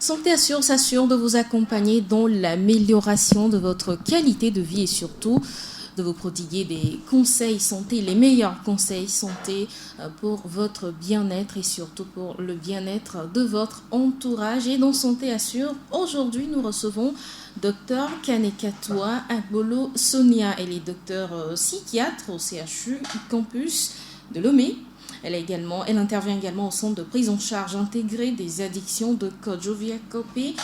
Santé Assure s'assure de vous accompagner dans l'amélioration de votre qualité de vie et surtout de vous prodiguer des conseils santé, les meilleurs conseils santé pour votre bien-être et surtout pour le bien-être de votre entourage. Et dans Santé Assure, aujourd'hui, nous recevons Dr Kanekatoa Agbolo Sonia. Elle est docteure psychiatre au CHU Campus de Lomé. Elle intervient également au centre de prise en charge intégrée des addictions de Kodjo-Viakopé.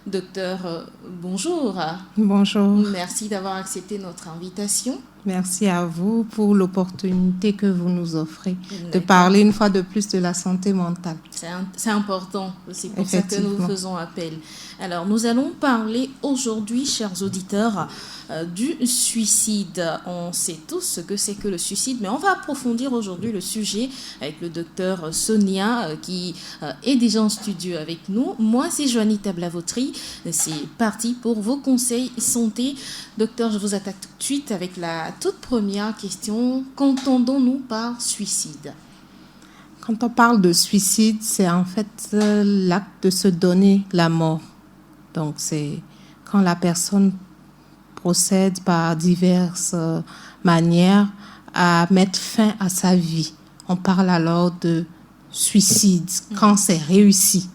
Docteur, bonjour. Bonjour. Merci d'avoir accepté notre invitation. Merci à vous pour l'opportunité que vous nous offrez de parler une fois de plus de la santé mentale. C'est important, c'est pour ça que nous faisons appel. Alors, nous allons parler aujourd'hui, chers auditeurs, du suicide. On sait tous ce que c'est que le suicide, mais on va approfondir aujourd'hui le sujet avec le docteur Sonia qui est déjà en studio avec nous. Moi, c'est Joanita Blavotry. C'est parti pour vos conseils santé. Docteur, je vous attaque tout de suite avec la toute première question. Qu'entendons-nous par suicide ? Quand on parle de suicide, c'est en fait l'acte de se donner la mort. Donc, c'est quand la personne procède par diverses manières à mettre fin à sa vie. On parle alors de suicide quand c'est réussi.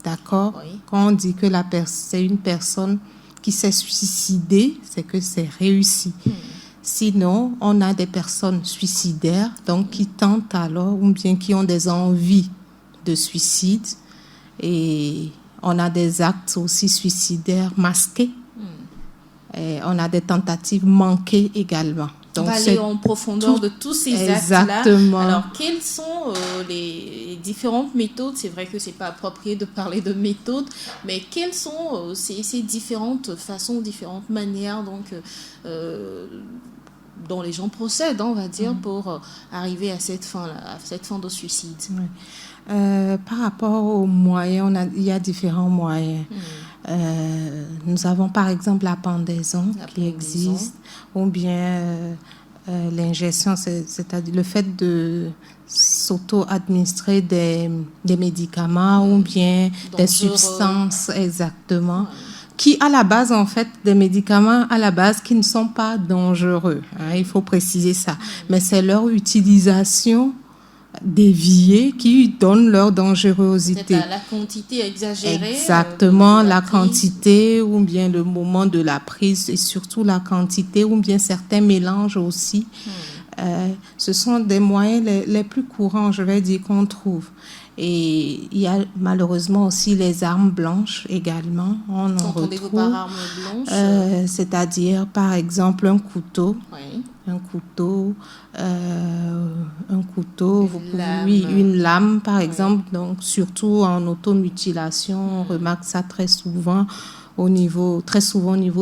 D'accord ? Oui. Quand on dit que c'est une personne qui s'est suicidée, c'est que c'est réussi. Sinon, on a des personnes suicidaires, donc qui tentent alors, ou bien qui ont des envies de suicide. Et on a des actes aussi suicidaires masqués. Et on a des tentatives manquées également. Donc, on va aller en profondeur de tous ces actes-là. Exactement. Alors, quelles sont les différentes méthodes ? C'est vrai que ce n'est pas approprié de parler de méthodes, mais quelles sont ces différentes façons, différentes manières dont les gens procèdent, on va dire, pour arriver à cette fin de suicide. Oui. Par rapport aux moyens, il y a différents moyens. Nous avons par exemple la pendaison qui existe, ou bien l'ingestion, c'est-à-dire le fait de s'auto-administrer des médicaments ou bien des substances, exactement. Qui, à la base, en fait, des médicaments, à la base, qui ne sont pas dangereux. Il faut préciser ça. Mais c'est leur utilisation déviée qui donne leur dangerosité. C'est la quantité exagérée. Exactement, la quantité ou bien le moment de la prise et surtout la quantité ou bien certains mélanges aussi. Ce sont des moyens les plus courants, je vais dire, qu'on trouve. Et il y a malheureusement aussi les armes blanches également. On en retrouve. Par arme blanche c'est-à-dire, par exemple, un couteau. Oui. Un couteau, une lame, par exemple. Donc, surtout en automutilation, on remarque ça très souvent au niveau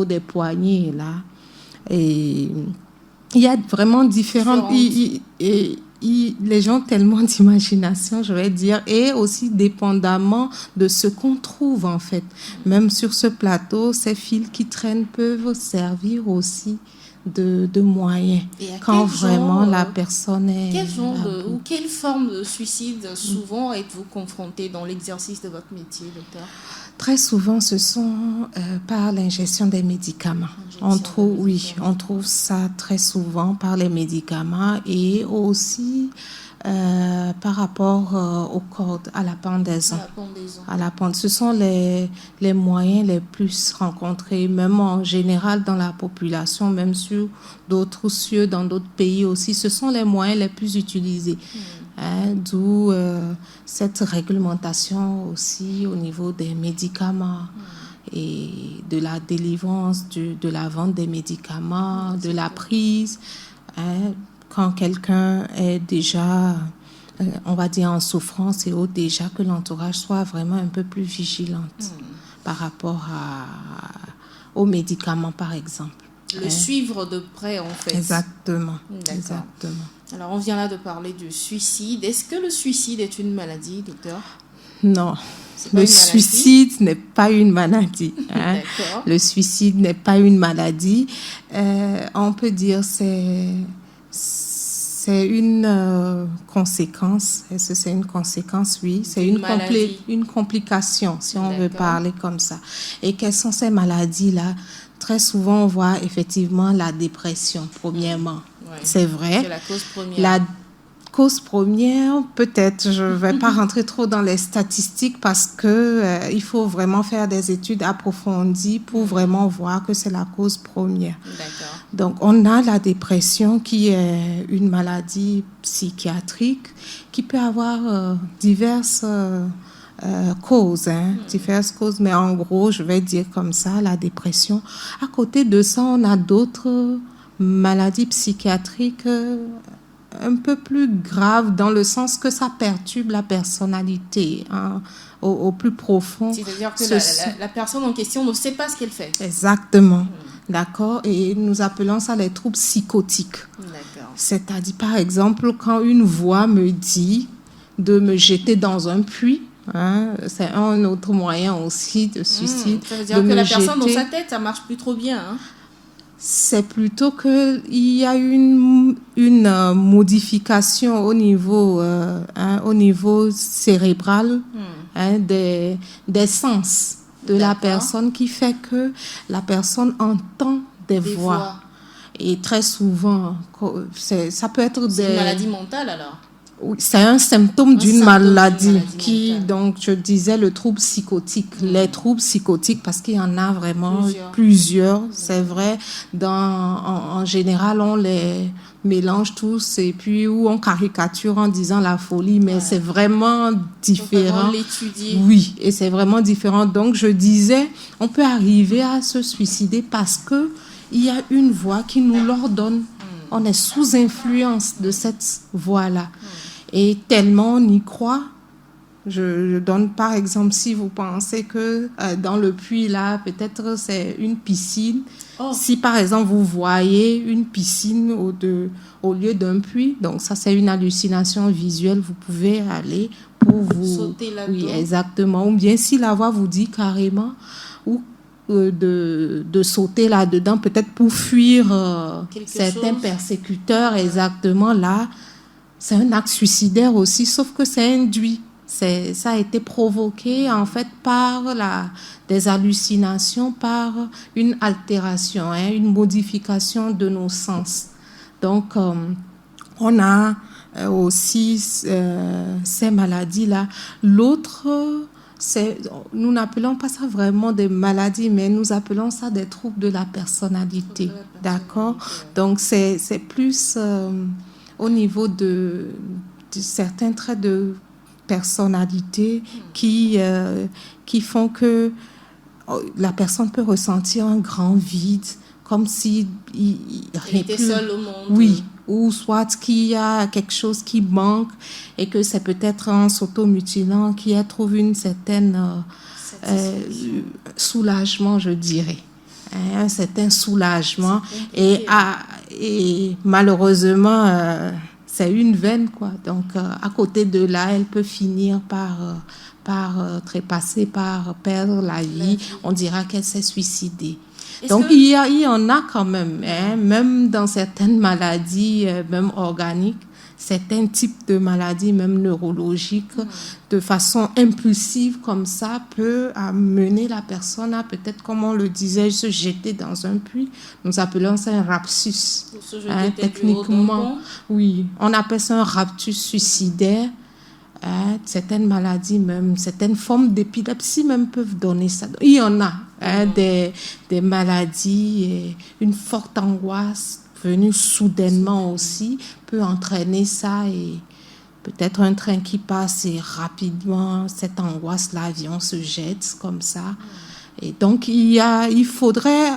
des poignets, là. Et il y a vraiment différentes... les gens ont tellement d'imagination, je vais dire, et aussi dépendamment de ce qu'on trouve, en fait. Même sur ce plateau, ces fils qui traînent peuvent servir aussi de moyens quand vraiment la personne est... Quel genre ou quelle forme de suicide souvent êtes-vous confronté dans l'exercice de votre métier, docteur ? Très souvent, ce sont par l'ingestion des médicaments. On trouve ça très souvent par les médicaments et aussi par rapport aux cordes, à la pendaison. Ce sont les moyens les plus rencontrés, même en général dans la population, même sur d'autres cieux, dans d'autres pays aussi. Ce sont les moyens les plus utilisés. D'où cette réglementation aussi au niveau des médicaments et de la délivrance, de la vente des médicaments, de la prise. Quand quelqu'un est déjà, on va dire, en souffrance et autres, déjà que l'entourage soit vraiment un peu plus vigilante par rapport aux médicaments, par exemple. Le suivre de près, en fait. Exactement. Alors, on vient là de parler du suicide. Est-ce que le suicide est une maladie, docteur ? Non. Le suicide n'est pas une maladie. Le suicide n'est pas une maladie. On peut dire c'est C'est une conséquence. Est-ce que c'est une conséquence? Oui. C'est une complication, si on veut parler comme ça. Et quelles sont ces maladies-là? Très souvent, on voit effectivement la dépression, premièrement. Ouais. C'est vrai. C'est la cause première. La cause première, peut-être, je ne vais pas rentrer trop dans les statistiques parce que il faut vraiment faire des études approfondies pour vraiment voir que c'est la cause première. D'accord. Donc, on a la dépression qui est une maladie psychiatrique qui peut avoir diverses causes, diverses causes, mais en gros, je vais dire comme ça, la dépression. À côté de ça, on a d'autres maladies psychiatriques un peu plus grave dans le sens que ça perturbe la personnalité au plus profond. C'est-à-dire que la personne en question ne sait pas ce qu'elle fait. Exactement. D'accord. Et nous appelons ça les troubles psychotiques. D'accord. C'est-à-dire, par exemple, quand une voix me dit de me jeter dans un puits, c'est un autre moyen aussi de suicide. Ça veut dire que la personne dans sa tête, ça marche plus trop bien. C'est plutôt qu'il y a une modification au niveau cérébral des sens de la personne qui fait que la personne entend des voix. Et très souvent, ça peut être C'est une maladie mentale alors? C'est un symptôme d'une maladie qui, donc, je disais, le trouble psychotique. Les troubles psychotiques, parce qu'il y en a vraiment plusieurs. C'est vrai, en général, on les mélange tous et puis où on caricature en disant la folie, mais c'est vraiment différent. On l'étudie. Oui, et c'est vraiment différent. Donc, je disais, on peut arriver à se suicider parce que il y a une voix qui nous l'ordonne. On est sous influence de cette voix-là. Et tellement on y croit. Je donne par exemple, si vous pensez que dans le puits là, peut-être c'est une piscine. Si par exemple vous voyez une piscine au lieu d'un puits, donc ça c'est une hallucination visuelle, vous pouvez aller pour vous sauter là-dedans. Oui, exactement. Ou bien si la voix vous dit carrément de sauter là-dedans, peut-être pour fuir certains persécuteurs, exactement là. C'est un acte suicidaire aussi, sauf que c'est induit. Ça a été provoqué en fait par des hallucinations, par une altération, une modification de nos sens. Donc, on a aussi ces maladies-là. L'autre, nous n'appelons pas ça vraiment des maladies, mais nous appelons ça des troubles de la personnalité. D'accord? Donc, c'est plus au niveau de certains traits de personnalité qui font que la personne peut ressentir un grand vide, comme si il était seul au monde. Oui, ou soit qu'il y a quelque chose qui manque et que c'est peut-être en s'automutilant qu'il trouve une certaine soulagement, je dirais. Un certain soulagement. Et malheureusement, c'est une veine, quoi. Donc, à côté de là, elle peut finir par trépasser, par perdre la vie. On dira qu'elle s'est suicidée. Donc, il y en a quand même, même dans certaines maladies, même organiques, certains types de maladies, même neurologiques, de façon impulsive comme ça, peut amener la personne à peut-être, comme on le disait, se jeter dans un puits. Nous appelons ça un raptus. Techniquement, oui, on appelle ça un raptus suicidaire. Certaines maladies même, certaines formes d'épilepsie même peuvent donner ça. Il y en a des maladies, une forte angoisse venue soudainement aussi peut entraîner ça et peut-être un train qui passe et rapidement cette angoisse, l'avion se jette comme ça. Et donc, il faudrait,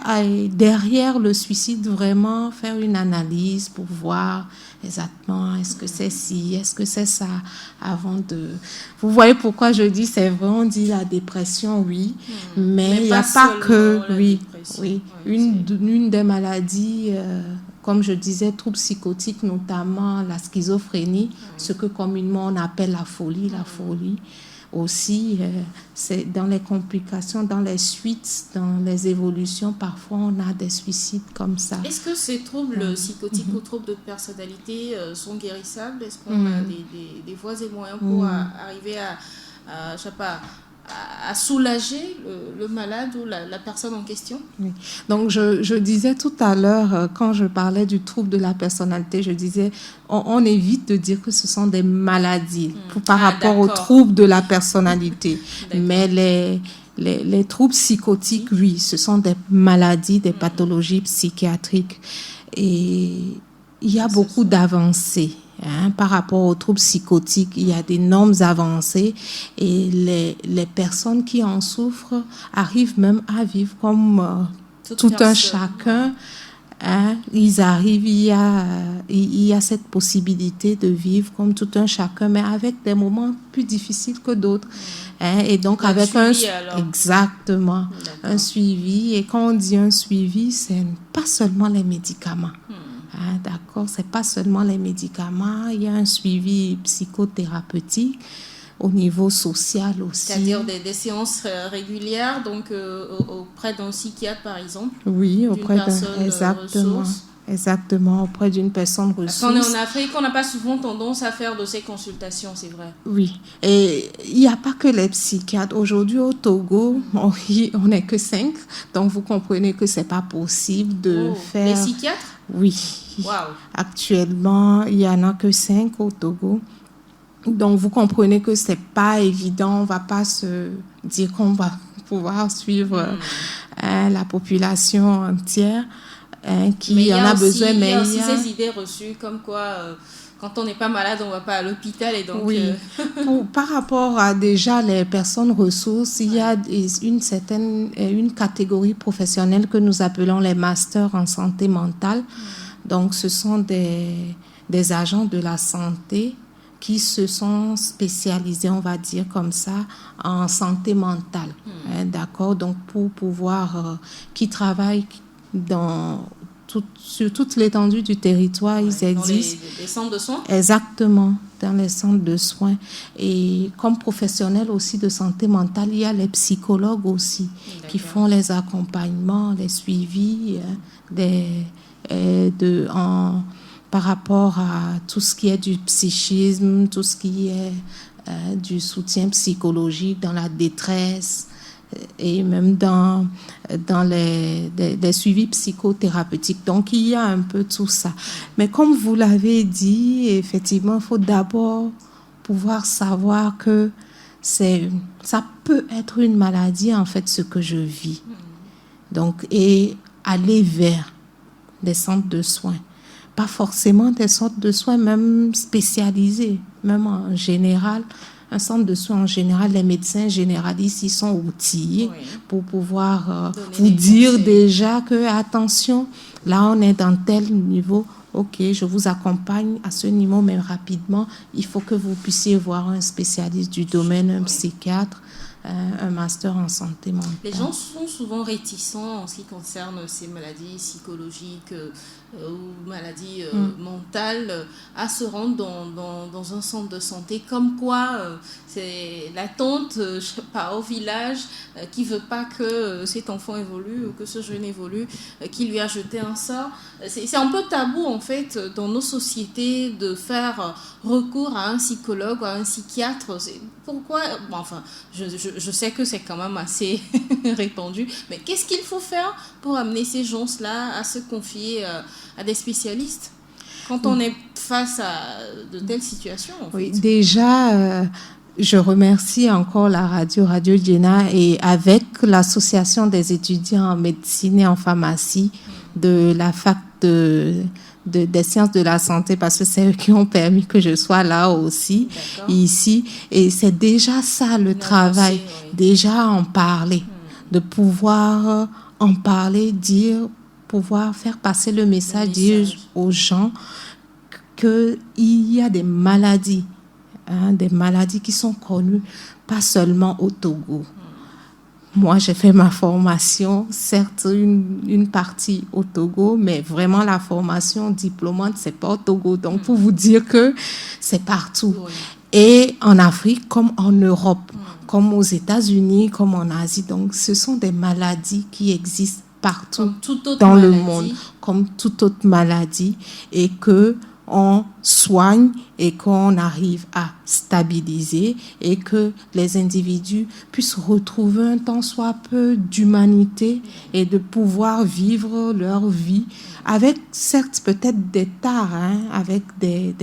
derrière le suicide, vraiment faire une analyse pour voir exactement est-ce que c'est ci, est-ce que c'est ça, avant de... Vous voyez pourquoi je dis, c'est vrai, on dit la dépression, oui, mais il n'y a pas que... Oui. Une des maladies, comme je disais, troubles psychotiques, notamment la schizophrénie, ce que communément on appelle la folie. aussi, c'est dans les complications, dans les suites, dans les évolutions, parfois on a des suicides comme ça. Est-ce que ces troubles psychotiques ou troubles de personnalité sont guérissables? Est-ce qu'on a des voies et moyens pour arriver à, je sais pas, à soulager le malade ou la personne en question? Oui. Donc, je disais tout à l'heure, quand je parlais du trouble de la personnalité, je disais, on évite de dire que ce sont des maladies par rapport aux troubles de la personnalité. Mais les troubles psychotiques, oui, ce sont des maladies, des pathologies psychiatriques. Et il y a beaucoup d'avancées. Par rapport aux troubles psychotiques, il y a d'énormes avancées et les personnes qui en souffrent arrivent même à vivre comme tout un chacun. Ils arrivent, il y a cette possibilité de vivre comme tout un chacun, mais avec des moments plus difficiles que d'autres. Et donc avec exactement un suivi. Et quand on dit un suivi, c'est pas seulement les médicaments. D'accord, c'est pas seulement les médicaments, il y a un suivi psychothérapeutique au niveau social aussi. C'est-à-dire des séances régulières, donc auprès d'un psychiatre par exemple. Oui, auprès d'un exactement, auprès d'une personne ressource. Quand on est en Afrique, on n'a pas souvent tendance à faire de ces consultations, c'est vrai. Oui, et il n'y a pas que les psychiatres. Aujourd'hui au Togo, on n'est que 5, donc vous comprenez que c'est pas possible de faire... Les psychiatres? Oui. Wow. Actuellement, il n'y en a que 5 au Togo. Donc, vous comprenez que ce n'est pas évident. On ne va pas se dire qu'on va pouvoir suivre la population entière qui en a besoin. Mais il y a aussi ces idées reçues comme quoi... quand on n'est pas malade, on ne va pas à l'hôpital. Et donc, oui. Par rapport à déjà les personnes ressources, il y a une catégorie professionnelle que nous appelons les masters en santé mentale. Donc, ce sont des agents de la santé qui se sont spécialisés, on va dire comme ça, en santé mentale. D'accord? Donc, pour pouvoir... qui travaillent sur toute l'étendue du territoire, ils existent. Dans les centres de soins? Exactement, dans les centres de soins. Et comme professionnels aussi de santé mentale, il y a les psychologues aussi qui font les accompagnements, les suivis par rapport à tout ce qui est du psychisme, tout ce qui est du soutien psychologique dans la détresse et même dans les suivis psychothérapeutiques. Donc, il y a un peu tout ça. Mais comme vous l'avez dit, effectivement, il faut d'abord pouvoir savoir que ça peut être une maladie, en fait, ce que je vis. Donc, et aller vers des centres de soins. Pas forcément des centres de soins même spécialisés, même en général. Un centre de soins en général, les médecins généralistes, ils sont outillés pour pouvoir vous dire déjà que, attention, là on est dans tel niveau, ok, je vous accompagne à ce niveau, mais rapidement, il faut que vous puissiez voir un spécialiste du domaine, un psychiatre, un master en santé mentale. Les gens sont souvent réticents en ce qui concerne ces maladies psychologiques ou maladies mentales à se rendre dans un centre de santé, comme quoi c'est la tante, je sais pas, au village qui veut pas que cet enfant évolue ou que ce jeune évolue, qui lui a jeté un sort. C'est un peu tabou en fait dans nos sociétés de faire recours à un psychologue ou à un psychiatre. Pourquoi? Bon, enfin, je sais que c'est quand même assez répandu, mais qu'est-ce qu'il faut faire pour amener ces gens-là à se confier à des spécialistes quand on est face à de telles situations en fait? Oui, déjà, je remercie encore la Radio Diena et avec l'association des étudiants en médecine et en pharmacie de la fac des sciences de la santé, parce que c'est eux qui ont permis que je sois là aussi, ici. Et c'est déjà ça le travail, déjà en parler, de pouvoir en parler, pouvoir faire passer le message, dire aux gens qu'il y a des maladies qui sont connues, pas seulement au Togo. Moi, j'ai fait ma formation, certes une partie au Togo, mais vraiment la formation diplômante, c'est pas au Togo. Donc, pour vous dire que c'est partout. Oui. Et en Afrique, comme en Europe, comme aux États-Unis, comme en Asie. Donc, ce sont des maladies qui existent partout dans le monde, comme toute autre maladie, et que on soigne et qu'on arrive à stabiliser et que les individus puissent retrouver un tant soit peu d'humanité et de pouvoir vivre leur vie avec certes peut-être des tares, avec des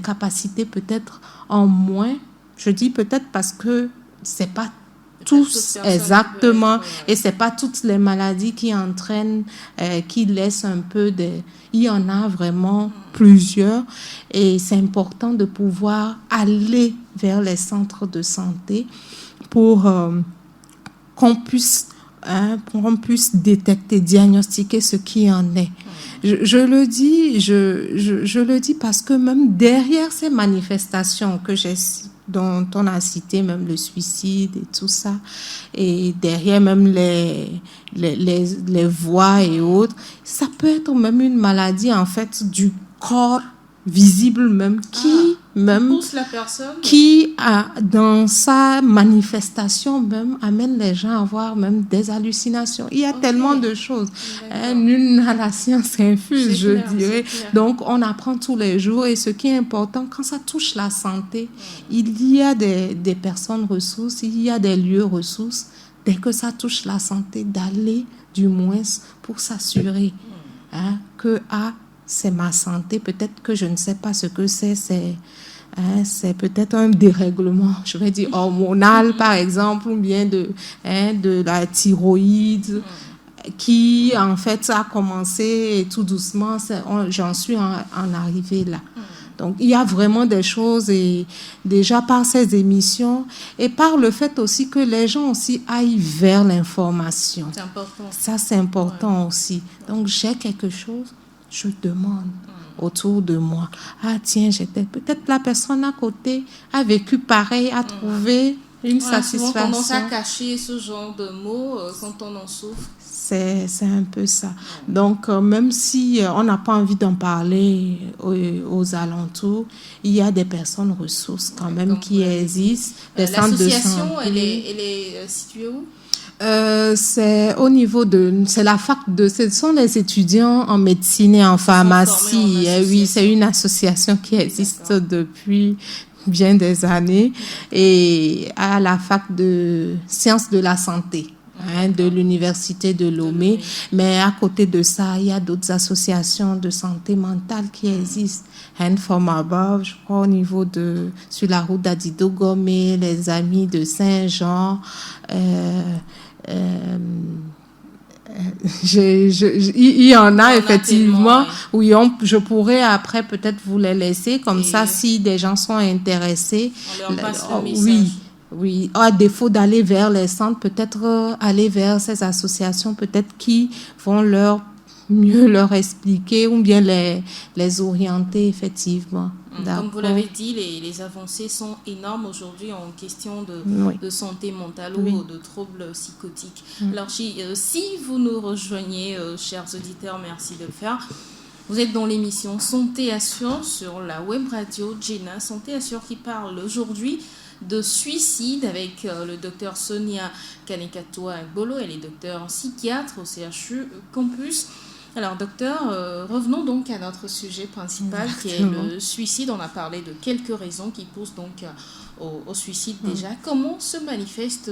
capacités peut-être en moins. Je dis peut-être parce que c'est pas tous exactement et c'est pas toutes les maladies qui entraînent qui laissent un peu de, il y en a vraiment plusieurs et c'est important de pouvoir aller vers les centres de santé pour qu'on puisse détecter, diagnostiquer ce qui en est. Je le dis parce que même derrière ces manifestations dont on a cité même le suicide et tout ça, et derrière même les voix et autres, ça peut être même une maladie en fait du corps visible même qui pousse la personne, qui dans sa manifestation même amène les gens à avoir même des hallucinations. Il y a tellement de choses. Nul n'a la science infuse, je dirais. Donc on apprend tous les jours et ce qui est important quand ça touche la santé, il y a des personnes ressources, il y a des lieux ressources. Dès que ça touche la santé, d'aller du moins pour s'assurer que c'est ma santé. Peut-être que je ne sais pas ce que c'est peut-être un dérèglement, je vais dire hormonal par exemple, ou bien de la thyroïde qui en fait a commencé et tout doucement, j'en suis en arrivée là. Donc, il y a vraiment des choses et déjà par ces émissions et par le fait aussi que les gens aussi aillent vers l'information. C'est important. Ça, c'est important aussi. Donc, j'ai quelque chose, je demande autour de moi. Ah tiens, peut-être la personne à côté a vécu pareil, a trouvé une satisfaction. On tendance à cacher ce genre de mots quand on en souffre. C'est un peu ça. Donc, même si on n'a pas envie d'en parler aux alentours, il y a des personnes ressources quand même qui existent. L'association, elle est située où? C'est au niveau c'est la fac ce sont les étudiants en médecine et en pharmacie. Oui, c'est une association qui existe depuis bien des années et à la fac de sciences de la santé. De l'université de Lomé, mais à côté de ça, il y a d'autres associations de santé mentale qui existent. Hand from Above, je crois, au niveau sur la route d'Adido Gomé, les Amis de Saint-Jean. Il y en a effectivement. Oui, je pourrais après peut-être vous les laisser comme ça, si des gens sont intéressés. On leur passe le message. Oui, à défaut d'aller vers les centres, peut-être aller vers ces associations, peut-être qui vont mieux leur expliquer ou bien les orienter effectivement. Comme vous l'avez dit, les avancées sont énormes aujourd'hui en question de santé mentale ou de troubles psychotiques. Alors, si vous nous rejoignez, chers auditeurs, merci de le faire. Vous êtes dans l'émission Santé Assure sur la web radio Jenna. Santé Assure qui parle aujourd'hui de suicide avec le docteur Sonia Kanekatoa-Bolo. Elle est docteure psychiatre au CHU Campus. Alors docteur, revenons donc à notre sujet principal qui est le suicide. On a parlé de quelques raisons qui poussent donc au suicide déjà. Comment se manifestent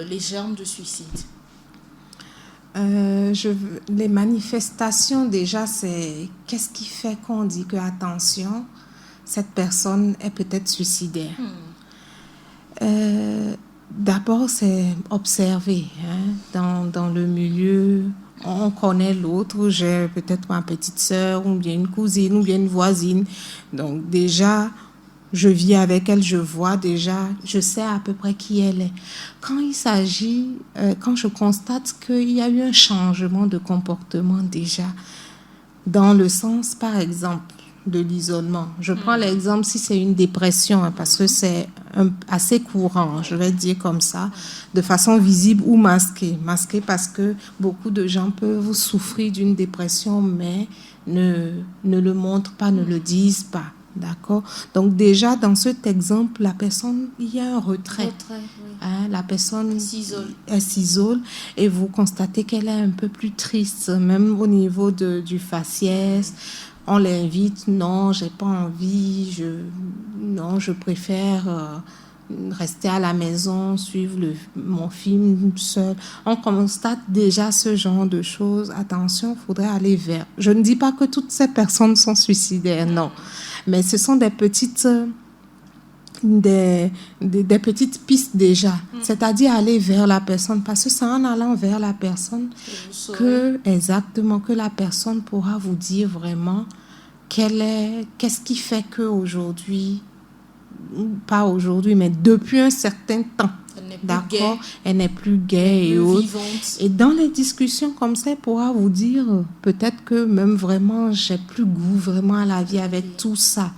les germes de suicide? Les manifestations déjà, c'est qu'est-ce qui fait qu'on dit que attention, cette personne est peut-être suicidaire. D'abord, c'est observer dans le milieu. On connaît l'autre. J'ai peut-être ma petite sœur ou bien une cousine ou bien une voisine. Donc déjà, je vis avec elle, je vois déjà, je sais à peu près qui elle est. Quand il s'agit, quand je constate qu'il y a eu un changement de comportement déjà, dans le sens, par exemple, de l'isolement. Je prends l'exemple si c'est une dépression, parce que c'est assez courant, je vais dire comme ça, de façon visible ou masquée. Masquée parce que beaucoup de gens peuvent souffrir d'une dépression, mais ne le montrent pas, ne le disent pas. D'accord? Donc déjà, dans cet exemple, la personne, il y a un retrait. Oui. Hein, la personne elle s'isole et vous constatez qu'elle est un peu plus triste, même au niveau du faciès. On l'invite, non, j'ai pas envie, je préfère rester à la maison, suivre mon film seul. On constate déjà ce genre de choses. Attention, il faudrait aller vers. Je ne dis pas que toutes ces personnes sont suicidaires, non. Mais ce sont des petites pistes déjà. C'est-à-dire aller vers la personne. Parce que c'est en allant vers la personne que la personne pourra vous dire vraiment qu'est-ce qui fait qu'aujourd'hui, pas aujourd'hui, mais depuis un certain temps, d'accord, elle n'est plus gaie et autres. Et dans les discussions comme ça, elle pourra vous dire peut-être que même vraiment, j'ai plus goût vraiment à la vie avec tout ça.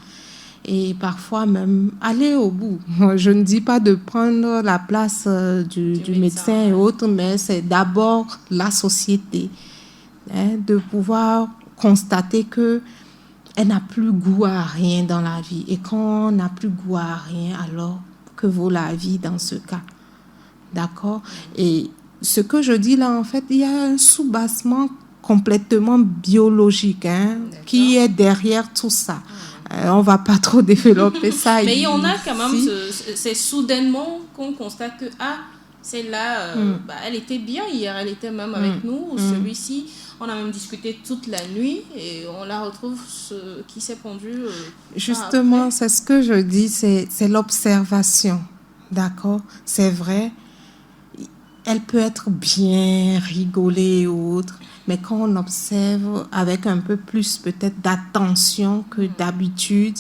Et parfois même aller au bout. Je ne dis pas de prendre la place du médecin et autres, mais c'est d'abord la société, hein, de pouvoir constater que elle n'a plus goût à rien dans la vie. Et quand on n'a plus goût à rien, alors que vaut la vie dans ce cas? D'accord? Et ce que je dis là, en fait, il y a un soubassement complètement biologique, hein, qui est derrière tout ça. On ne va pas trop développer ça. Mais il y en a quand même, c'est soudainement qu'on constate que, celle-là, elle était bien hier, elle était même avec nous, celui-ci. On a même discuté toute la nuit et on la retrouve qui s'est pendu. Justement, c'est ce que je dis, c'est l'observation. D'accord? C'est vrai, elle peut être bien rigolée ou autre, mais quand on observe avec un peu plus peut-être d'attention que d'habitude,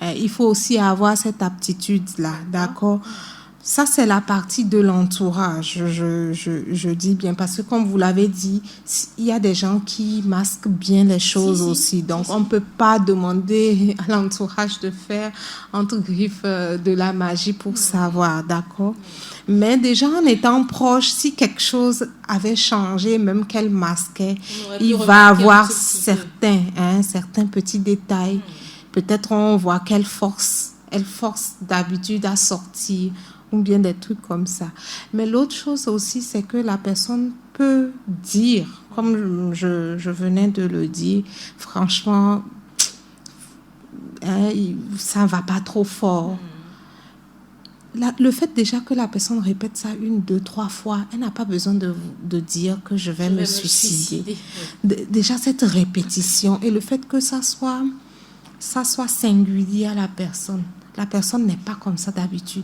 il faut aussi avoir cette aptitude-là. D'accord? Ça, c'est la partie de l'entourage, je dis bien, parce que comme vous l'avez dit, il y a des gens qui masquent bien les choses aussi. Donc, on ne peut pas demander à l'entourage de faire, entre griffes, de la magie pour savoir, d'accord? Mais déjà, en étant proche, si quelque chose avait changé, même qu'elle masquait, il va avoir certains petits détails. Peut-être on voit qu'elle force d'habitude à sortir, ou bien des trucs comme ça. Mais l'autre chose aussi, c'est que la personne peut dire, comme je venais de le dire, franchement, ça ne va pas trop fort. Le fait déjà que la personne répète ça 1, 2, 3 fois, elle n'a pas besoin de dire que je vais me suicider. Déjà cette répétition et le fait que ça soit singulier à la personne. La personne n'est pas comme ça d'habitude.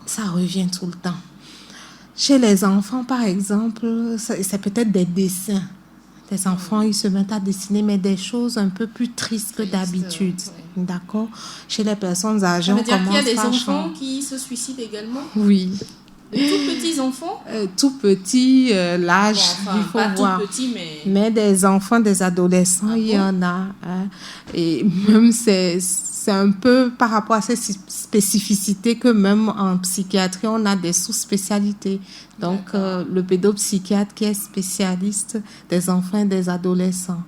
Ça revient tout le temps. Chez les enfants, par exemple, c'est peut-être des dessins. Les enfants, ils se mettent à dessiner, mais des choses un peu plus tristes que d'habitude. Oui. D'accord? Chez les personnes âgées, on commence à... Ça veut dire qu'il y a des enfants qui se suicident également? Oui. De tout petits enfants? Tout petits, l'âge, il faut voir. Tout petit, mais des enfants, des adolescents, il y en a. Hein. Et même c'est un peu par rapport à ces spécificités que même en psychiatrie, on a des sous-spécialités. Donc, le pédopsychiatre qui est spécialiste des enfants et des adolescents.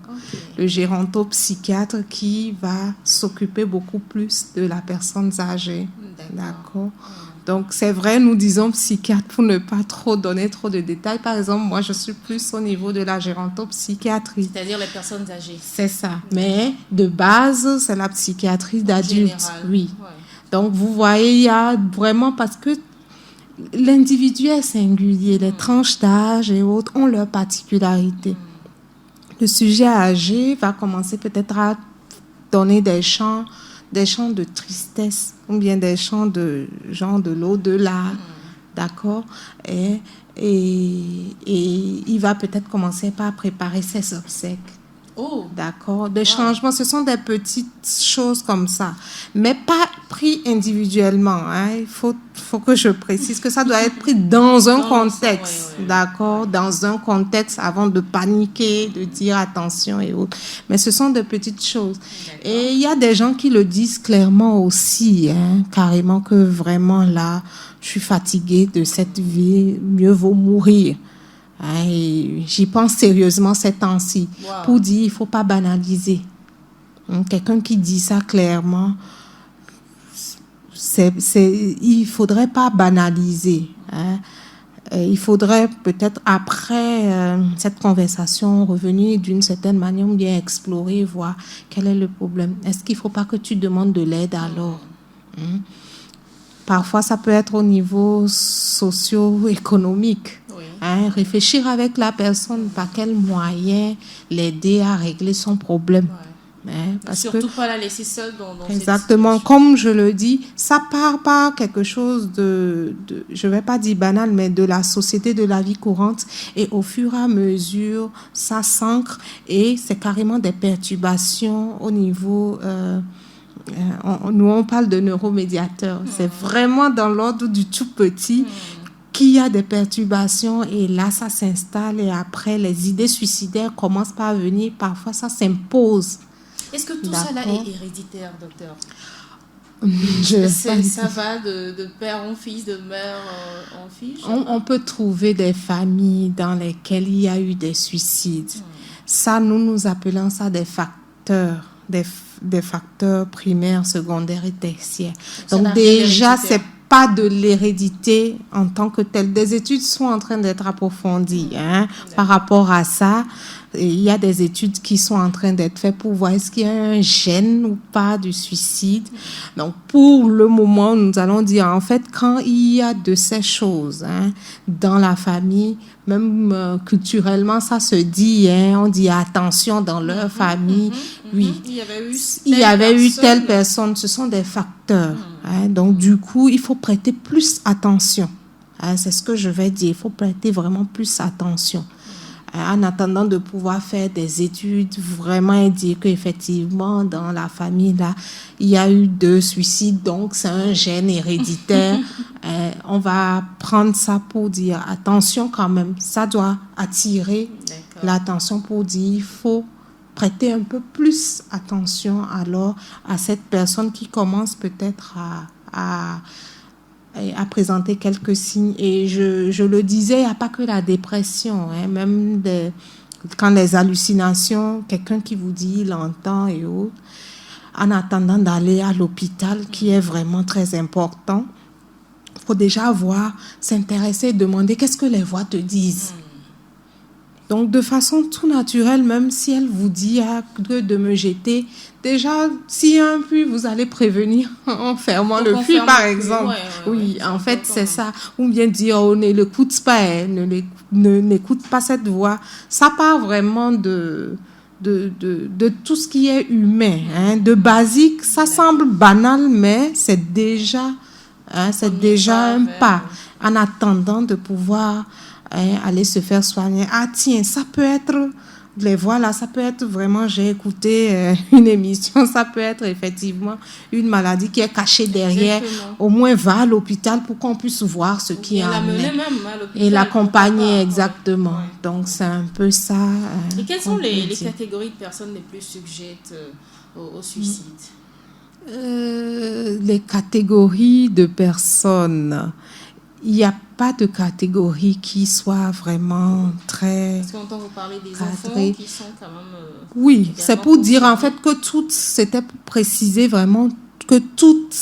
Le gérontopsychiatre qui va s'occuper beaucoup plus de la personne âgée. D'accord. Donc, c'est vrai, nous disons psychiatre pour ne pas trop donner trop de détails. Par exemple, moi, je suis plus au niveau de la gérontopsychiatrie. C'est-à-dire les personnes âgées. C'est ça. Mais de base, c'est la psychiatrie d'adultes. Oui. Ouais. Donc, vous voyez, il y a vraiment... Parce que l'individu est singulier. Les tranches d'âge et autres ont leurs particularités. Le sujet âgé va commencer peut-être à donner des chants de tristesse ou bien des chants de genre de l'au-delà, d'accord, et il va peut-être commencer par préparer ses obsèques. D'accord, des changements, ce sont des petites choses comme ça, mais pas pris individuellement, hein. Il faut faut que je précise que ça doit être pris dans un contexte, ouais. d'accord, dans un contexte avant de paniquer, de dire attention et autres. Mais ce sont de petites choses. D'accord. Et il y a des gens qui le disent clairement aussi, hein, carrément que vraiment là, je suis fatiguée de cette vie, mieux vaut mourir. Hein, et j'y pense sérieusement ces temps-ci. Wow. Pour dire, il ne faut pas banaliser. Quelqu'un qui dit ça clairement, il ne faudrait pas banaliser. Hein. Il faudrait peut-être, après cette conversation, revenir d'une certaine manière, bien explorer, voir quel est le problème. Est-ce qu'il ne faut pas que tu demandes de l'aide alors? Parfois, ça peut être au niveau socio-économique. Oui. Hein, réfléchir avec la personne, par quel moyen l'aider à régler son problème. Ouais. Hein, parce surtout pas la laisser seule dans exactement, comme je le dis, ça part par quelque chose de je vais pas dire banal, mais de la société, de la vie courante, et au fur et à mesure, ça s'ancre et c'est carrément des perturbations au niveau... nous, on parle de neuromédiateurs. C'est vraiment dans l'ordre du tout petit qu'il y a des perturbations et là, ça s'installe et après, les idées suicidaires commencent par venir. Parfois, ça s'impose. Est-ce que tout ça là est héréditaire, docteur? Ça va de père en fils, de mère en fille? On peut trouver des familles dans lesquelles il y a eu des suicides. Ça, nous appelons ça des facteurs, des facteurs primaires, secondaires et tertiaires. Donc déjà, c'est pas de l'hérédité en tant que telle. Des études sont en train d'être approfondies par rapport à ça. Il y a des études qui sont en train d'être faites pour voir est-ce qu'il y a un gène ou pas du suicide. Donc, pour le moment, nous allons dire, en fait, quand il y a de ces choses dans la famille, même culturellement, ça se dit, on dit attention dans leur famille. Oui, il y avait eu telle personne. Ce sont des facteurs. Donc, du coup, il faut prêter plus attention. C'est ce que je vais dire. Il faut prêter vraiment plus attention. En attendant de pouvoir faire des études vraiment et dire qu'effectivement, dans la famille, là, il y a eu 2 suicides, donc c'est un gène héréditaire. On va prendre ça pour dire attention quand même. Ça doit attirer l'attention pour dire il faut prêter un peu plus attention alors à cette personne qui commence peut-être à présenter quelques signes. Et je le disais, il n'y a pas que la dépression, même quand les hallucinations, quelqu'un qui vous dit il entend et autres, en attendant d'aller à l'hôpital, qui est vraiment très important, il faut déjà s'intéresser, demander qu'est-ce que les voix te disent. Donc, de façon tout naturelle, même si elle vous dit de me jeter, déjà, s'il y a un puits, vous allez prévenir en fermant le puits, par exemple. Oui, en fait, c'est ça. Ou bien dire, on ne l'écoute pas, n'écoute pas cette voix. Ça part vraiment de tout ce qui est humain, de basique. Ça semble banal, mais c'est déjà un pas en attendant de pouvoir... aller se faire soigner. Ah tiens, ça peut être, les voix là, ça peut être vraiment, j'ai écouté une émission, ça peut être effectivement une maladie qui est cachée derrière. Exactement. Au moins va à l'hôpital pour qu'on puisse voir ce qui en est. Et l'accompagner, exactement. Ouais. Donc c'est un peu ça. Et quelles sont les catégories de personnes les plus sujettes au suicide? Les catégories de personnes... Il n'y a pas de catégorie qui soit vraiment très... Parce qu'on entend vous parler des enfants qui sont quand même... Oui, c'est pour dire en fait que toutes, c'était pour préciser vraiment que toutes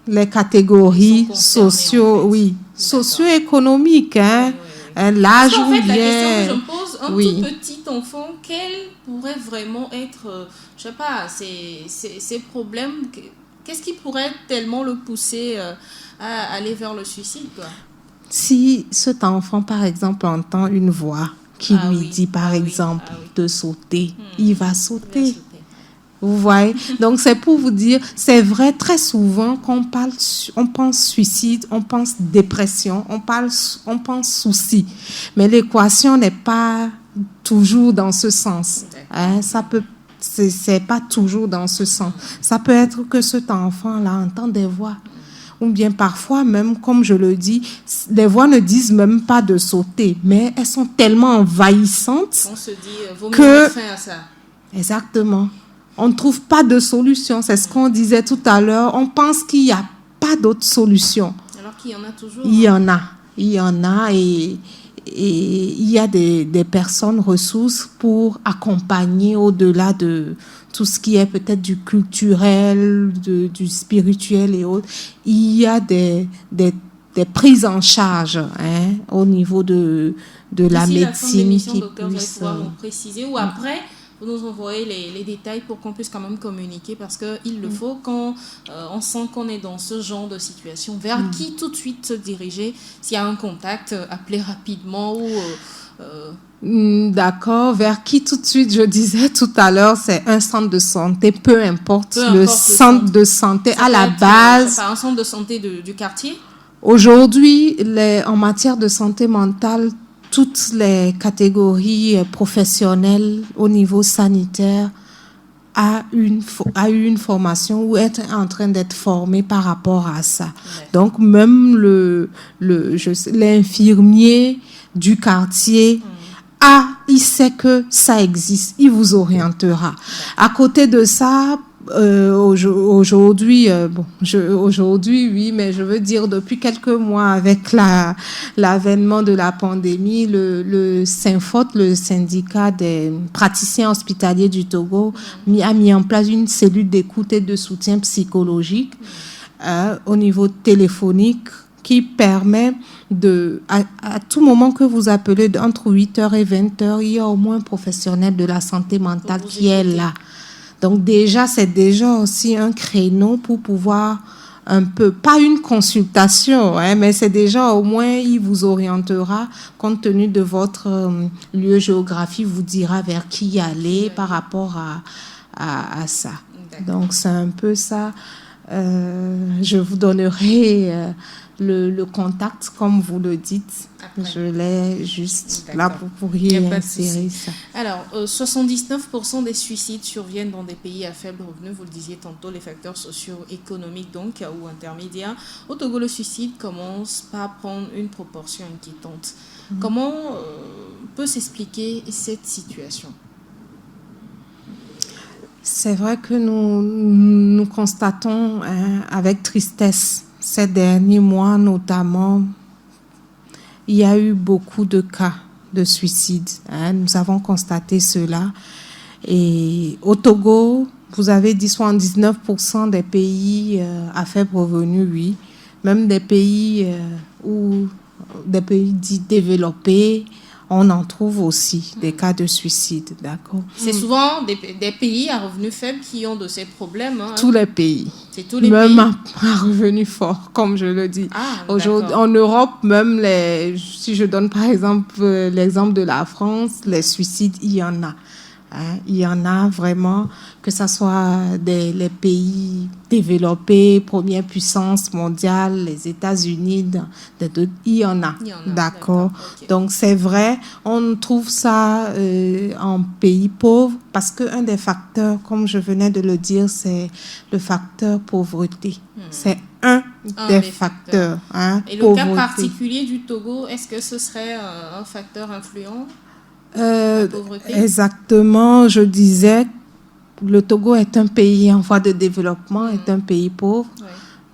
les catégories socio-économiques, l'âge ou bien... La question que je me pose, un tout petit enfant, quel pourrait vraiment être, je sais pas, ces problèmes, qu'est-ce qui pourrait tellement le pousser à aller vers le suicide, quoi? Si cet enfant, par exemple, entend une voix qui lui dit, par exemple, de sauter, il va sauter. Vous voyez? Donc, c'est pour vous dire, c'est vrai, très souvent, quand on pense suicide, on pense dépression, on pense souci. Mais l'équation n'est pas toujours dans ce sens. C'est pas toujours dans ce sens. Ça peut être que cet enfant-là entend des voix. ou bien parfois même, comme je le dis, les voix ne disent même pas de sauter, mais elles sont tellement envahissantes on se dit, vaut mieux mettre fin à ça. Exactement. On ne trouve pas de solution. C'est ce qu'on disait tout à l'heure. On pense qu'il n'y a pas d'autre solution. Alors qu'il y en a toujours. Il y en a. Il y en a et il y a des personnes ressources pour accompagner au-delà de tout ce qui est peut-être du culturel, du spirituel et autres. Il y a des prises en charge au niveau de la médecine qui puisse... Vous allez pouvoir nous préciser ou après... Vous nous envoyez les détails pour qu'on puisse quand même communiquer parce qu'il le faut quand on sent qu'on est dans ce genre de situation. Vers qui tout de suite se diriger? S'il y a un contact, appeler rapidement ou... D'accord. Vers qui tout de suite? Je disais tout à l'heure, c'est un centre de santé, peu importe le centre de santé à la base. C'est pas un centre de santé du quartier? Aujourd'hui, en matière de santé mentale, toutes les catégories professionnelles au niveau sanitaire a eu une formation ou est en train d'être formée par rapport à ça. Ouais. Donc, même l'infirmier du quartier il sait que ça existe, il vous orientera. Ouais. À côté de ça, aujourd'hui, oui, mais je veux dire depuis quelques mois avec l'avènement de la pandémie, le SYNFOT, le syndicat des praticiens hospitaliers du Togo, a mis en place une cellule d'écoute et de soutien psychologique au niveau téléphonique qui permet à tout moment que vous appelez entre 8h et 20h, il y a au moins un professionnel de la santé mentale qui est là. Donc déjà, c'est déjà aussi un créneau pour pouvoir un peu, pas une consultation, mais c'est déjà au moins, il vous orientera compte tenu de votre lieu géographique, vous dira vers qui aller par rapport à ça. Donc c'est un peu ça. Je vous donnerai le contact, comme vous le dites. Après. Je l'ai juste là pour pourriez insérer ça. Alors, 79% des suicides surviennent dans des pays à faible revenu. Vous le disiez tantôt, les facteurs socio-économiques donc ou intermédiaires. Au Togo, le suicide commence par prendre une proportion inquiétante. Comment peut s'expliquer cette situation? C'est vrai que nous constatons avec tristesse ces derniers mois notamment, il y a eu beaucoup de cas de suicide. Nous avons constaté cela. Et au Togo, vous avez dit 79% des pays à faible revenu, oui. Même des pays des pays dits développés, on en trouve aussi des cas de suicide, d'accord. C'est souvent des pays à revenus faibles qui ont de ces problèmes. Tous les pays. C'est tous les même pays. à revenus forts, comme je le dis. Aujourd'hui, en Europe, même si je donne par exemple l'exemple de la France, les suicides, il y en a. Il y en a vraiment, que ce soit les pays développés, première puissance mondiale, les États-Unis, il y en a. D'accord. Okay. Donc c'est vrai, on trouve ça en pays pauvres parce qu'un des facteurs, comme je venais de le dire, c'est le facteur pauvreté. C'est un des facteurs. Et le cas particulier du Togo, est-ce que ce serait un facteur influent? Exactement, je disais, le Togo est un pays en voie de développement, est un pays pauvre,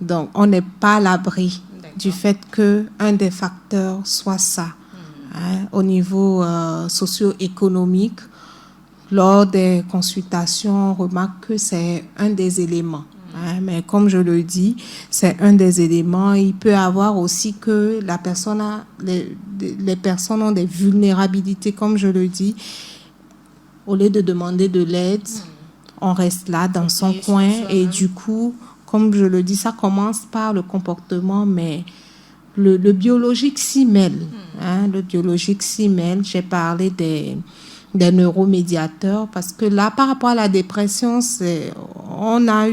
donc on n'est pas à l'abri du fait qu'un des facteurs soit ça. Au niveau socio-économique, lors des consultations, on remarque que c'est un des éléments. Mais comme je le dis, c'est un des éléments. Il peut y avoir aussi que la personne les personnes ont des vulnérabilités, comme je le dis. Au lieu de demander de l'aide, on reste là dans son coin. Et du coup, comme je le dis, ça commence par le comportement, mais le biologique s'y mêle. Le biologique s'y mêle. J'ai parlé des neuromédiateurs, parce que là, par rapport à la dépression, on a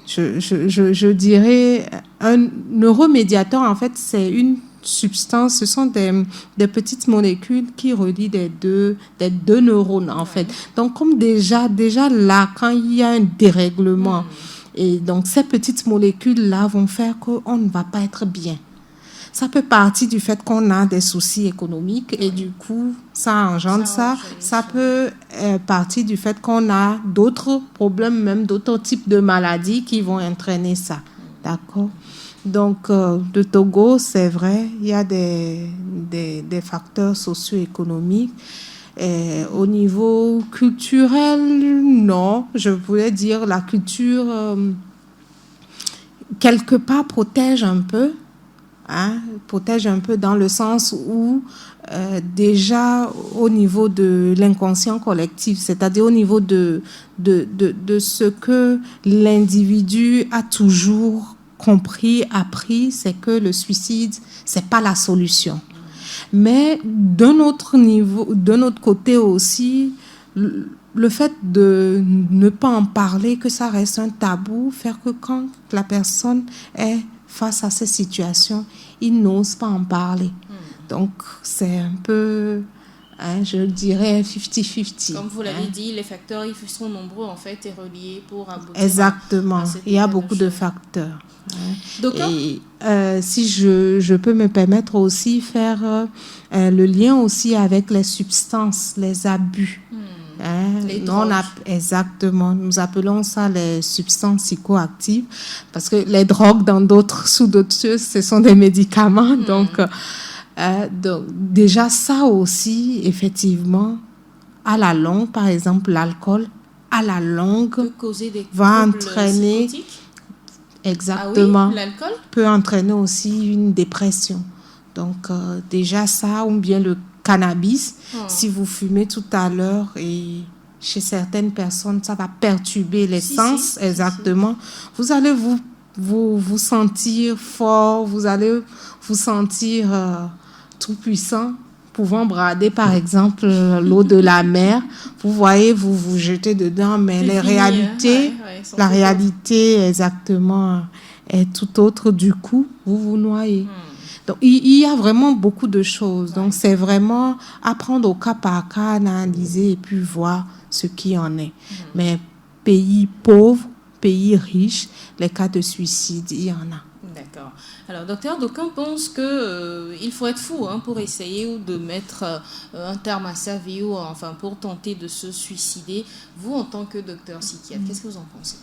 je dirais, un neuromédiateur, en fait, c'est une substance, ce sont des petites molécules qui relient des deux neurones, en fait. Donc, comme déjà là, quand il y a un dérèglement, Et donc, ces petites molécules-là vont faire qu'on ne va pas être bien. Ça peut partir du fait qu'on a des soucis économiques et du coup, ça engendre ça. Ça peut partir du fait qu'on a d'autres problèmes, même d'autres types de maladies qui vont entraîner ça. D'accord? Donc, le Togo, c'est vrai, il y a des facteurs socio-économiques. Et au niveau culturel, non. Je voulais dire la culture, quelque part, protège un peu. Protège un peu dans le sens où déjà au niveau de l'inconscient collectif, c'est-à-dire au niveau de ce que l'individu a toujours compris, appris, c'est que le suicide, c'est pas la solution. Mais d'un autre niveau, d'un autre côté aussi, le fait de ne pas en parler, que ça reste un tabou, faire que quand la personne est face à ces situations, ils n'osent pas en parler. Donc, c'est un peu, je dirais, 50-50. Comme vous l'avez dit, les facteurs, ils sont nombreux, en fait, et reliés pour aboutir. Exactement. Il y a beaucoup de facteurs. Docteur? Et si je peux me permettre aussi faire le lien aussi avec les substances, les abus. Les drogues. Exactement. Nous appelons ça les substances psychoactives parce que les drogues sous d'autres choses, ce sont des médicaments. Donc, déjà ça aussi, effectivement, à la longue, par exemple, l'alcool, à la longue, peut causer des va entraîner... Exactement. Ah oui, l'alcool peut entraîner aussi une dépression. Donc, déjà ça, ou bien le cannabis, si vous fumez tout à l'heure et chez certaines personnes, ça va perturber les sens, exactement. Vous allez vous sentir fort, vous allez vous sentir tout puissant, pouvant brader par exemple l'eau de la mer. Vous voyez, vous vous jetez dedans, mais la réalité exactement est tout autre. Du coup, vous vous noyez. Donc, il y a vraiment beaucoup de choses. Donc, c'est vraiment apprendre au cas par cas, analyser et puis voir ce qui en est. Mais pays pauvres, pays riches, les cas de suicide, il y en a. D'accord. Alors, docteur, d'aucuns pensent qu'il faut être fou pour essayer ou de mettre un terme à sa vie ou enfin pour tenter de se suicider. Vous, en tant que docteur psychiatre, qu'est-ce que vous en pensez?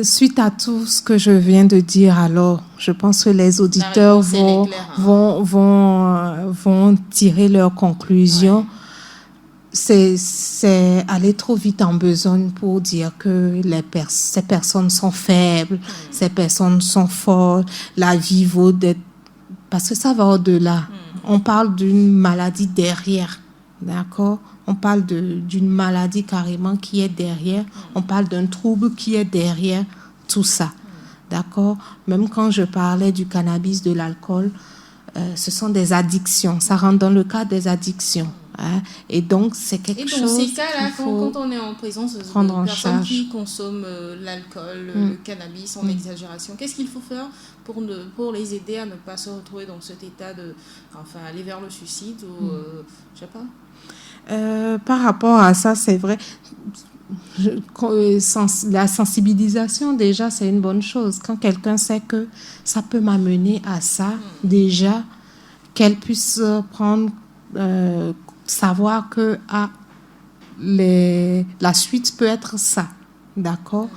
Suite à tout ce que je viens de dire, alors, je pense que les auditeurs vont tirer leurs conclusions. Ouais. C'est aller trop vite en besogne pour dire que ces personnes sont faibles, ces personnes sont fortes, la vie vaut d'être... Parce que ça va au-delà. On parle d'une maladie derrière, d'accord? On parle d'une maladie carrément qui est derrière. On parle d'un trouble qui est derrière tout ça. D'accord? Même quand je parlais du cannabis, de l'alcool, ce sont des addictions. Ça rentre dans le cadre des addictions. Et donc, c'est quelque chose... Et dans ces cas-là, quand on est en présence de personnes qui consomment l'alcool, le cannabis en exagération, qu'est-ce qu'il faut faire pour les aider à ne pas se retrouver dans cet état aller vers le suicide ou je sais pas? Par rapport à ça, c'est vrai, la sensibilisation, déjà, c'est une bonne chose. Quand quelqu'un sait que ça peut m'amener à ça, déjà, qu'elle puisse savoir que la suite peut être ça. D'accord?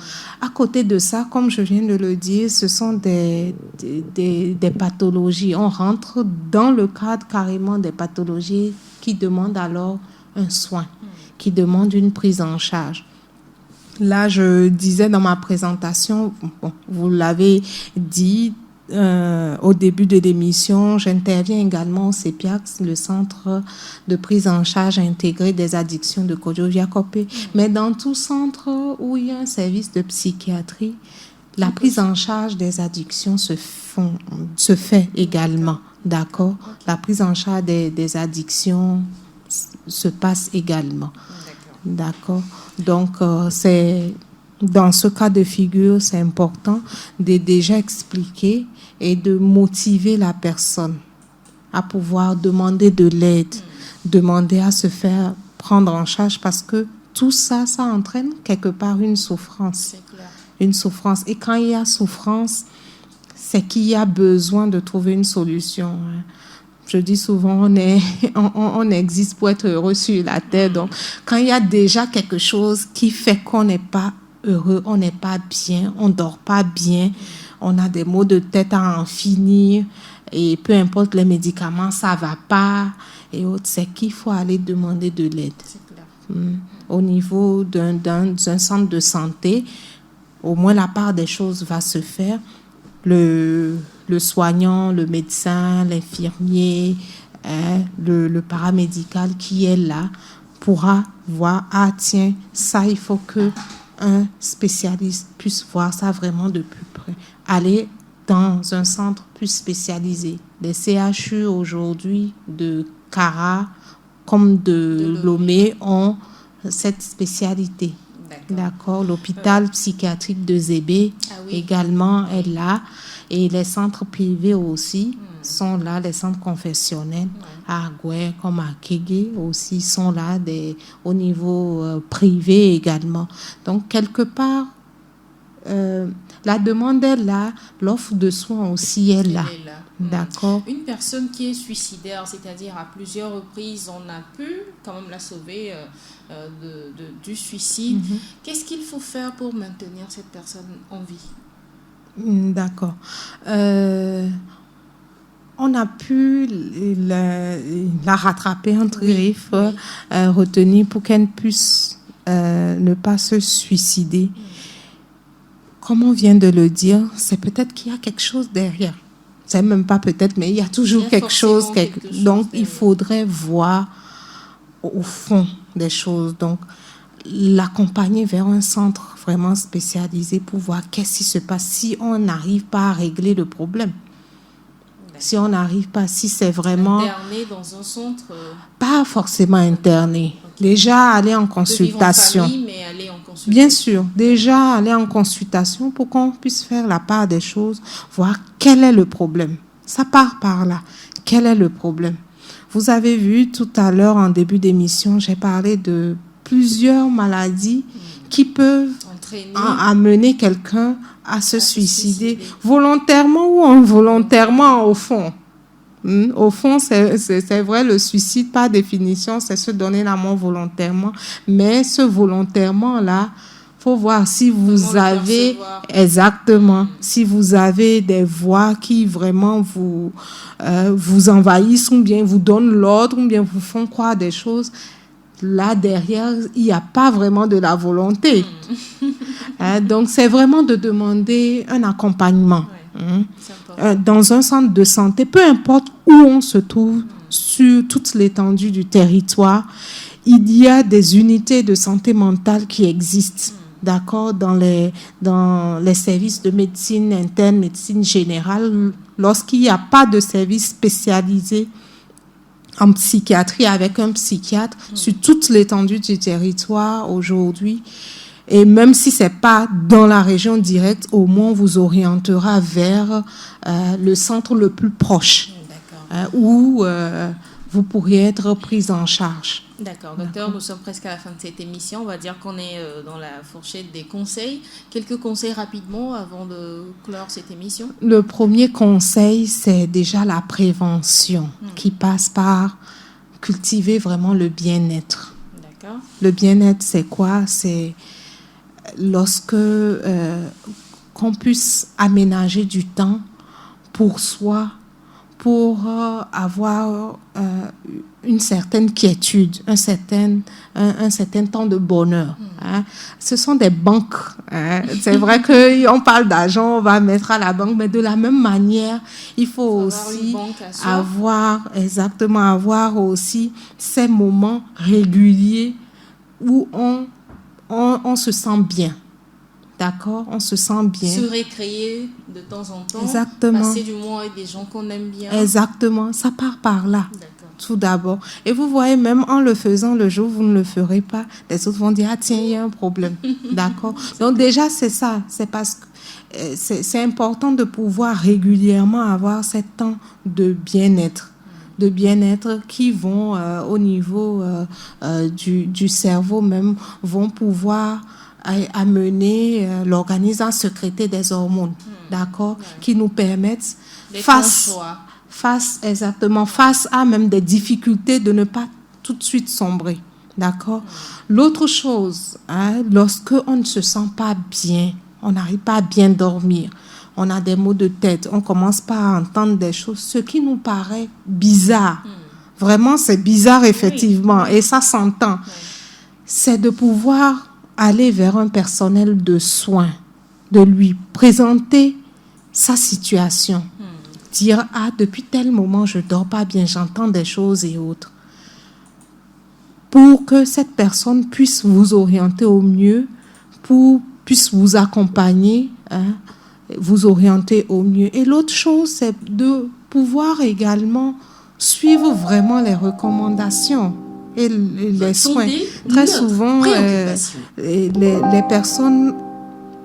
À côté de ça, comme je viens de le dire, ce sont des pathologies. On rentre dans le cadre carrément des pathologies qui demandent alors un soin, qui demandent une prise en charge. Là, je disais dans ma présentation, vous l'avez dit au début de l'émission, j'interviens également au CEPIAX, le centre de prise en charge intégrée des addictions de Kodjo-Viakopé. Mais dans tout centre où il y a un service de psychiatrie, la prise en charge des addictions se fait également. D'accord? La prise en charge des addictions se passe également. D'accord. Donc, c'est dans ce cas de figure, c'est important de déjà expliquer et de motiver la personne à pouvoir demander de l'aide, demander à se faire prendre en charge parce que tout ça, ça entraîne quelque part une souffrance. C'est clair. une souffrance. Et quand il y a souffrance, c'est qu'il y a besoin de trouver une solution. Je dis souvent, on existe pour être heureux sur la terre. Donc, quand il y a déjà quelque chose qui fait qu'on n'est pas heureux, on n'est pas bien, on dort pas bien, on a des maux de tête à en finir, et peu importe les médicaments, ça va pas, et autres, c'est qu'il faut aller demander de l'aide. C'est clair. Au niveau d'un centre de santé, au moins la part des choses va se faire. Le soignant, le médecin, l'infirmier, le paramédical qui est là pourra voir, ah tiens, ça il faut qu'un spécialiste puisse voir ça vraiment de plus près. Aller dans un centre plus spécialisé. Les CHU aujourd'hui de Cara comme de Lomé ont cette spécialité. D'accord. L'hôpital psychiatrique de Zébé également est là. Et les centres privés aussi sont là. Les centres confessionnels à Agoué comme à Kégué aussi sont là au niveau privé également. Donc, quelque part, la demande est là. L'offre de soins aussi est là. D'accord. Une personne qui est suicidaire, c'est-à-dire à plusieurs reprises, on a pu quand même la sauver du suicide. Qu'est-ce qu'il faut faire pour maintenir cette personne en vie? D'accord. On a pu la rattraper entre griffes, retenir pour qu'elle puisse ne pas se suicider. Comme on vient de le dire, c'est peut-être qu'il y a quelque chose derrière. C'est même pas peut-être, mais il y a toujours quelque chose. Donc, il faudrait voir au fond des choses. Donc, l'accompagner vers un centre vraiment spécialisé pour voir qu'est-ce qui se passe si on n'arrive pas à régler le problème. Si on n'arrive pas, si c'est vraiment... Interné dans un centre Pas forcément interné. Déjà, aller en consultation. Famille, mais aller en consultation. Bien sûr, déjà aller en consultation pour qu'on puisse faire la part des choses, voir quel est le problème. Ça part par là. Quel est le problème? Vous avez vu tout à l'heure en début d'émission, j'ai parlé de plusieurs maladies qui peuvent amener quelqu'un à se suicider volontairement ou involontairement au fond. Au fond, c'est vrai, le suicide, par définition, c'est se donner la mort volontairement. Mais ce volontairement-là, faut voir si vous avez... Exactement. Si vous avez des voix qui vraiment vous envahissent ou bien vous donnent l'ordre ou bien vous font croire des choses, là, derrière, il n'y a pas vraiment de la volonté. Donc, c'est vraiment de demander un accompagnement. Dans un centre de santé, peu importe où on se trouve sur toute l'étendue du territoire, il y a des unités de santé mentale qui existent, d'accord, dans les services de médecine interne, médecine générale. Lorsqu'il n'y a pas de service spécialisé en psychiatrie avec un psychiatre sur toute l'étendue du territoire aujourd'hui, et même si ce n'est pas dans la région directe, au moins on vous orientera vers le centre le plus proche où vous pourriez être prise en charge. D'accord, docteur, nous sommes presque à la fin de cette émission. On va dire qu'on est dans la fourchette des conseils. Quelques conseils rapidement avant de clore cette émission. Le premier conseil, c'est déjà la prévention qui passe par cultiver vraiment le bien-être. D'accord. Le bien-être, c'est quoi? C'est lorsque qu'on puisse aménager du temps pour soi, pour avoir une certaine quiétude, un certain temps de bonheur. Ce sont des banques. C'est vrai qu'on parle d'argent, on va mettre à la banque, mais de la même manière, il faut aussi avoir aussi ces moments réguliers où on se sent bien. D'accord, on se sent bien. Se récréer de temps en temps. Exactement. Passer du moment avec des gens qu'on aime bien. Exactement, ça part par là. D'accord. Tout d'abord. Et vous voyez, même en le faisant le jour où vous ne le ferez pas, les autres vont dire, ah tiens, il y a un problème. D'accord. Donc déjà, c'est ça. C'est parce que c'est important de pouvoir régulièrement avoir ce temps de bien-être. De bien-être qui vont au niveau du cerveau même, vont pouvoir amener l'organisme à sécréter des hormones, d'accord, qui nous permettent, face à même des difficultés, de ne pas tout de suite sombrer, d'accord. L'autre chose, lorsque on ne se sent pas bien, on n'arrive pas à bien dormir, on a des maux de tête, on commence pas à entendre des choses, ce qui nous paraît bizarre. Vraiment, c'est bizarre, effectivement, et ça s'entend. C'est de pouvoir aller vers un personnel de soins, de lui présenter sa situation. Dire, depuis tel moment, je ne dors pas bien, j'entends des choses et autres. Pour que cette personne puisse vous orienter au mieux, puisse vous accompagner, vous orienter au mieux. Et l'autre chose, c'est de pouvoir également suivre vraiment les recommandations et les soins. Très souvent, les personnes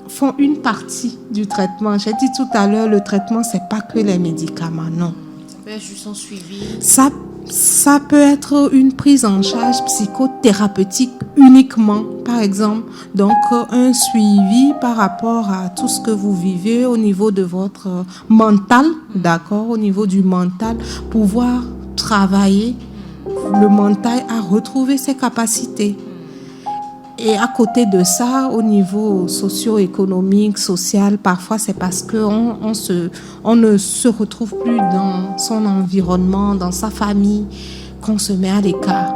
font une partie du traitement. J'ai dit tout à l'heure, le traitement, c'est pas que les médicaments, non. Ça peut être juste un suivi. Ça peut être une prise en charge psychothérapeutique uniquement, par exemple. Donc, un suivi par rapport à tout ce que vous vivez au niveau de votre mental, d'accord, au niveau du mental, pouvoir travailler le mental à retrouver ses capacités. Et à côté de ça, au niveau socio-économique, social, parfois c'est parce qu'on ne se retrouve plus dans son environnement, dans sa famille, qu'on se met à l'écart.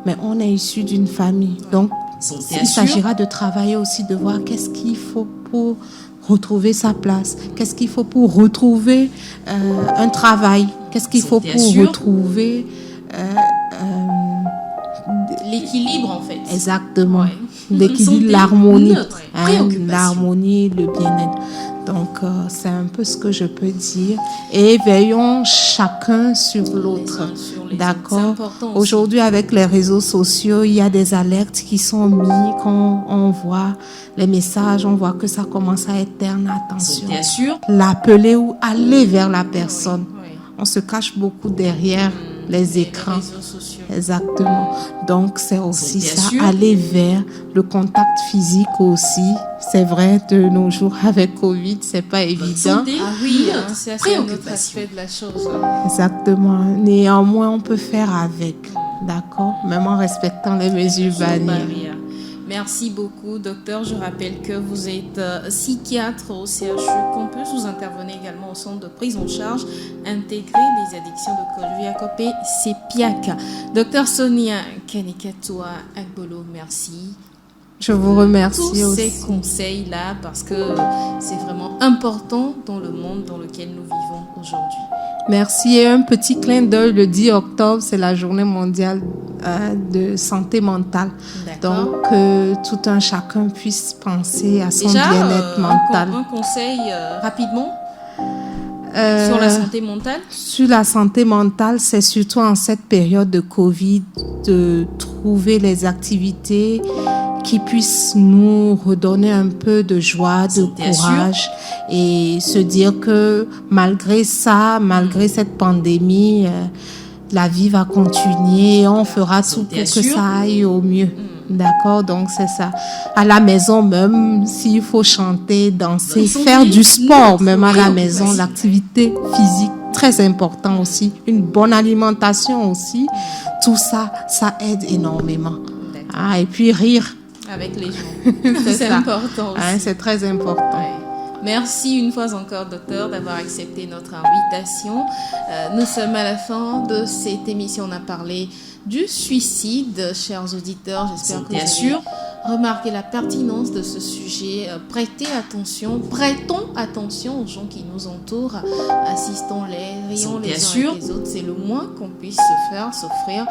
Mais on est issu d'une famille. Donc, il s'agira de travailler aussi, de voir qu'est-ce qu'il faut pour retrouver sa place, qu'est-ce qu'il faut pour retrouver un travail, qu'est-ce qu'il faut pour retrouver... l'équilibre, en fait. Exactement. L'équilibre, l'harmonie. L'harmonie, le bien-être. Donc, c'est un peu ce que je peux dire. Et veillons chacun sur l'autre. D'accord. Aujourd'hui, avec les réseaux sociaux, il y a des alertes qui sont mises quand on voit les messages, on voit que ça commence à être terne. Attention. L'appeler ou aller vers la personne. On se cache beaucoup derrière les écrans. Exactement. Donc, c'est aussi ça, aller vers le contact physique aussi. C'est vrai, de nos jours, avec Covid, c'est pas évident. C'est un autre aspect de la chose. Exactement. Néanmoins, on peut faire avec, d'accord, même en respectant les mesures barrières. Merci beaucoup, docteur. Je rappelle que vous êtes psychiatre au CHU Campus. Vous intervenez également au centre de prise en charge intégré des addictions de Kolwezi-Akopé, CEPIAC. Docteur Sonia Kanekatoa Agbolo, merci. Je vous remercie tous aussi. Ces conseils-là, parce que c'est vraiment important dans le monde dans lequel nous vivons aujourd'hui. Merci. Et un petit clin d'œil, le 10 octobre, c'est la journée mondiale de santé mentale. Donc, tout un chacun puisse penser à son bien-être mental. Un conseil rapidement sur la santé mentale? Sur la santé mentale, c'est surtout en cette période de Covid de trouver les activités qui puissent nous redonner un peu de joie, de courage et se dire que malgré ça, malgré cette pandémie, la vie va continuer, on fera tout pour que ça aille au mieux. D'accord, donc c'est ça. À la maison même, s'il faut chanter, danser, faire du sport, même à la maison, l'activité physique, très important aussi. Une bonne alimentation aussi. Tout ça, ça aide énormément. Et puis rire. Avec les gens. C'est important aussi. C'est très important. Merci une fois encore, docteur, d'avoir accepté notre invitation. Nous sommes à la fin de cette émission. On a parlé du suicide, chers auditeurs. J'espère que vous avez remarqué la pertinence de ce sujet. Prêtons attention aux gens qui nous entourent. Assistons-les, rions les uns avec les autres. C'est le moins qu'on puisse se faire, s'offrir,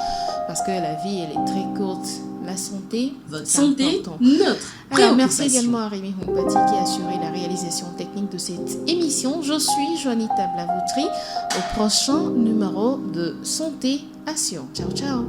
parce que la vie, elle est très courte. La santé, votre santé, notre Alors, merci également à Rémi Humpati qui a assuré la réalisation technique de cette émission. Je suis Juanita Blavoutri au prochain numéro de Santé Action. Ciao, ciao.